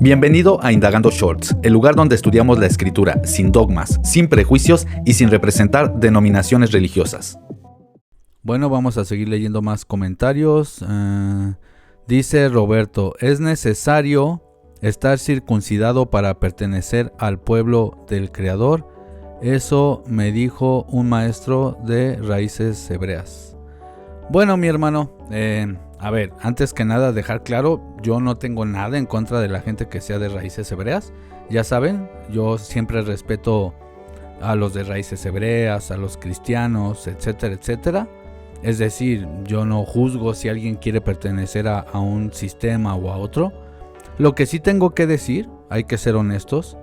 Bienvenido a Indagando Shorts, el lugar donde estudiamos la escritura sin dogmas, sin prejuicios y sin representar denominaciones religiosas. Bueno, vamos a seguir leyendo más comentarios. Dice Roberto, ¿es necesario estar circuncidado para pertenecer al pueblo del Creador? Eso me dijo un maestro de raíces hebreas. Bueno, mi hermano, a ver, antes que nada dejar claro, yo no tengo nada en contra de la gente que sea de raíces hebreas. Ya saben, yo siempre respeto a los de raíces hebreas, a los cristianos, etcétera, etcétera. Es decir, yo no juzgo si alguien quiere pertenecer a un sistema o a otro. Lo que sí tengo que decir, hay que ser honestos,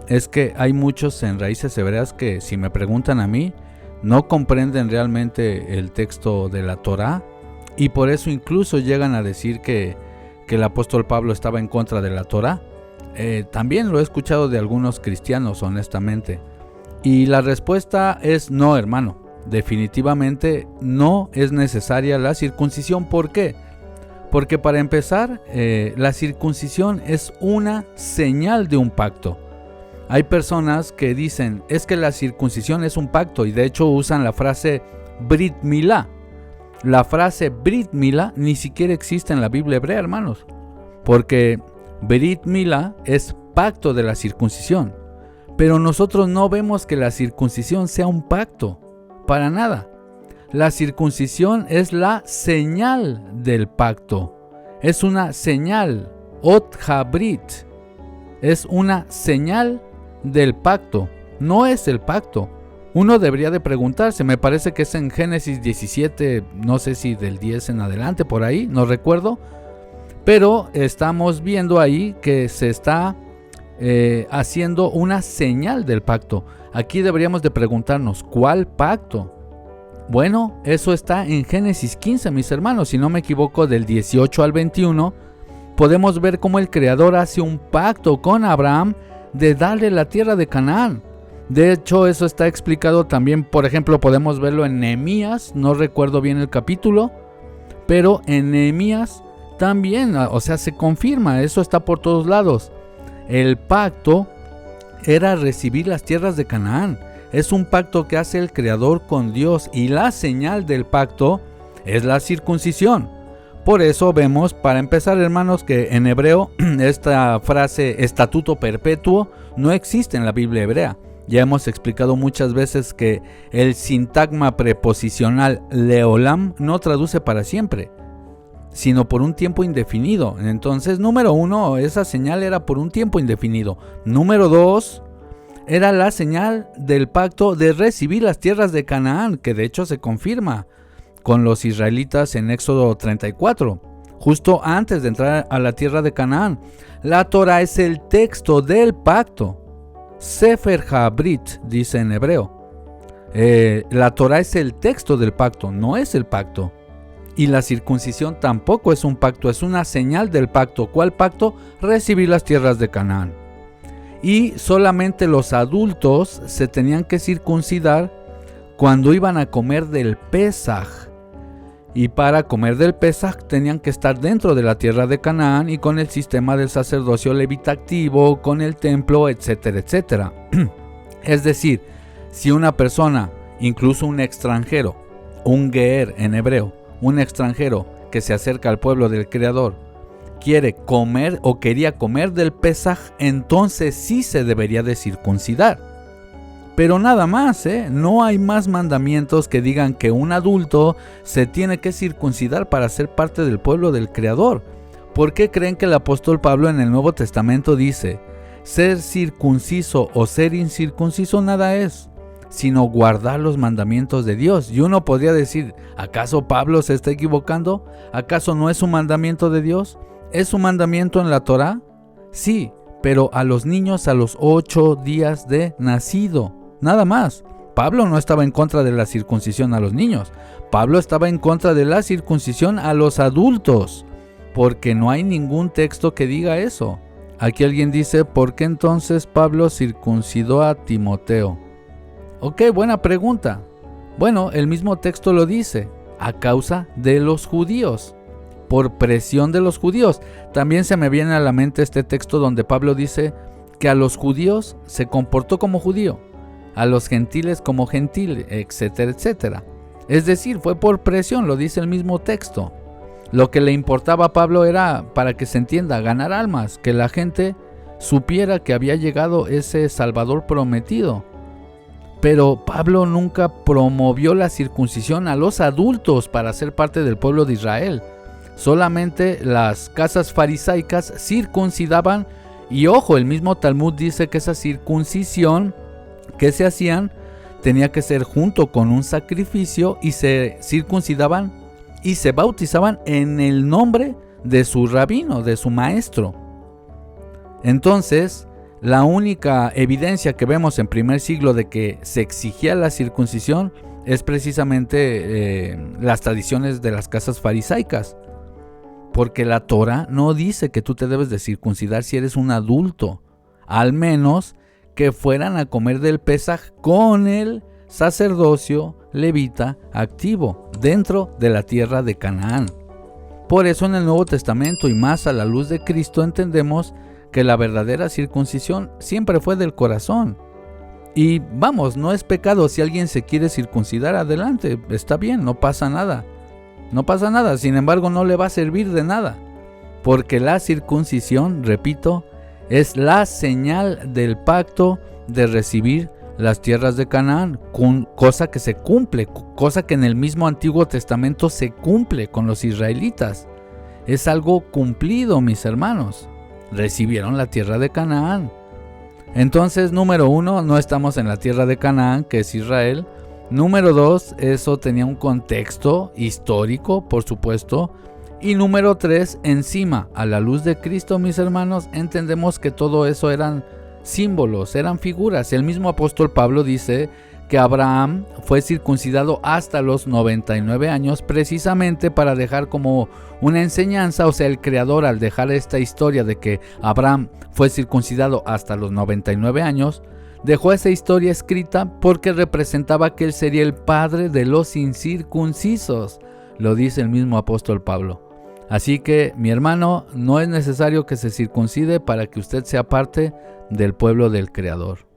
es que hay muchos en raíces hebreas que, si me preguntan a mí, no comprenden realmente el texto de la Torá, y por eso incluso llegan a decir que el apóstol Pablo estaba en contra de la Torá. También lo he escuchado de algunos cristianos, honestamente. Y la respuesta es no, hermano. Definitivamente no es necesaria la circuncisión. ¿Por qué? Porque para empezar, la circuncisión es una señal de un pacto. Hay personas que dicen, es que la circuncisión es un pacto, y de hecho usan la frase Brit Milá. La frase Brit Milá ni siquiera existe en la Biblia hebrea, hermanos, porque Brit Milá es pacto de la circuncisión. Pero nosotros no vemos que la circuncisión sea un pacto, para nada. La circuncisión es la señal del pacto. Es una señal, Ot HaBrit. Es una señal del pacto, no es el pacto. Uno debería de preguntarse, me parece que es en Génesis 17, no sé si del 10 en adelante, por ahí, no recuerdo. Pero estamos viendo ahí que se está haciendo una señal del pacto. Aquí deberíamos de preguntarnos, ¿cuál pacto? Bueno, eso está en Génesis 15, mis hermanos, si no me equivoco, del 18 al 21, podemos ver cómo el Creador hace un pacto con Abraham de darle la tierra de Canaán. De hecho, eso está explicado también, por ejemplo, podemos verlo en Nehemías, no recuerdo bien el capítulo, pero en Nehemías también, o sea, se confirma, eso está por todos lados. El pacto era recibir las tierras de Canaán. Es un pacto que hace el Creador con Dios, y la señal del pacto es la circuncisión. Por eso vemos, para empezar, hermanos, que en hebreo esta frase estatuto perpetuo no existe en la Biblia hebrea. Ya hemos explicado muchas veces que el sintagma preposicional leolam no traduce para siempre, sino por un tiempo indefinido. Entonces, número uno, esa señal era por un tiempo indefinido. Número dos, era la señal del pacto de recibir las tierras de Canaán, que de hecho se confirma con los israelitas en Éxodo 34, justo antes de entrar a la tierra de Canaán. La Torá es el texto del pacto. Sefer HaBrit dice en hebreo. La Torá es el texto del pacto, no es el pacto. Y la circuncisión tampoco es un pacto, es una señal del pacto. ¿Cuál pacto? Recibir las tierras de Canaán. Y solamente los adultos se tenían que circuncidar cuando iban a comer del Pesaj. Y para comer del Pesaj tenían que estar dentro de la tierra de Canaán y con el sistema del sacerdocio levita activo, con el templo, etcétera, etcétera. Es decir, si una persona, incluso un extranjero, un Geer en hebreo, un extranjero que se acerca al pueblo del Creador, quiere comer o quería comer del Pesaj, entonces sí se debería de circuncidar. Pero nada más, no hay más mandamientos que digan que un adulto se tiene que circuncidar para ser parte del pueblo del Creador. ¿Por qué creen que el apóstol Pablo en el Nuevo Testamento dice, ser circunciso o ser incircunciso nada es, sino guardar los mandamientos de Dios? Y uno podría decir, ¿acaso Pablo se está equivocando? ¿Acaso no es un mandamiento de Dios? ¿Es un mandamiento en la Torá? Sí, pero a los niños a los 8 días de nacido. Nada más. Pablo no estaba en contra de la circuncisión a los niños. Pablo estaba en contra de la circuncisión a los adultos, porque no hay ningún texto que diga eso. Aquí alguien dice, ¿por qué entonces Pablo circuncidó a Timoteo? Ok, buena pregunta. Bueno, el mismo texto lo dice, a causa de los judíos. por presión de los judíos. También se me viene a la mente este texto donde Pablo dice que a los judíos se comportó como judío, a los gentiles como gentil, etcétera, etcétera. Es decir, fue por presión, lo dice el mismo texto. Lo que le importaba a Pablo era, para que se entienda, ganar almas, que la gente supiera que había llegado ese Salvador prometido. Pero Pablo nunca promovió la circuncisión a los adultos para ser parte del pueblo de Israel. Solamente las casas farisaicas circuncidaban, y ojo, el mismo Talmud dice que esa circuncisión que se hacían tenía que ser junto con un sacrificio, y se circuncidaban y se bautizaban en el nombre de su rabino, de su maestro. Entonces, la única evidencia que vemos en primer siglo de que se exigía la circuncisión es precisamente las tradiciones de las casas farisaicas. Porque la Torah no dice que tú te debes de circuncidar si eres un adulto, al menos que fueran a comer del Pesaj con el sacerdocio levita activo dentro de la tierra de Canaán. Por eso en el Nuevo Testamento, y más a la luz de Cristo, entendemos que la verdadera circuncisión siempre fue del corazón. Y vamos, no es pecado si alguien se quiere circuncidar, adelante, está bien, no pasa nada. No pasa nada, sin embargo no le va a servir de nada. Porque la circuncisión, repito, es la señal del pacto de recibir las tierras de Canaán, cosa que se cumple, cosa que en el mismo Antiguo Testamento se cumple con los israelitas. Es algo cumplido, mis hermanos. Recibieron la tierra de Canaán. Entonces, número 1, no estamos en la tierra de Canaán, que es Israel. Número 2, eso tenía un contexto histórico, por supuesto. Y número 3, encima, a la luz de Cristo, mis hermanos, entendemos que todo eso eran símbolos, eran figuras. El mismo apóstol Pablo dice que Abraham fue circuncidado hasta los 99 años, precisamente para dejar como una enseñanza. O sea, el Creador, al dejar esta historia de que Abraham fue circuncidado hasta los 99 años, dejó esa historia escrita porque representaba que él sería el padre de los incircuncisos. Lo dice el mismo apóstol Pablo. Así que, mi hermano, no es necesario que se circuncide para que usted sea parte del pueblo del Creador.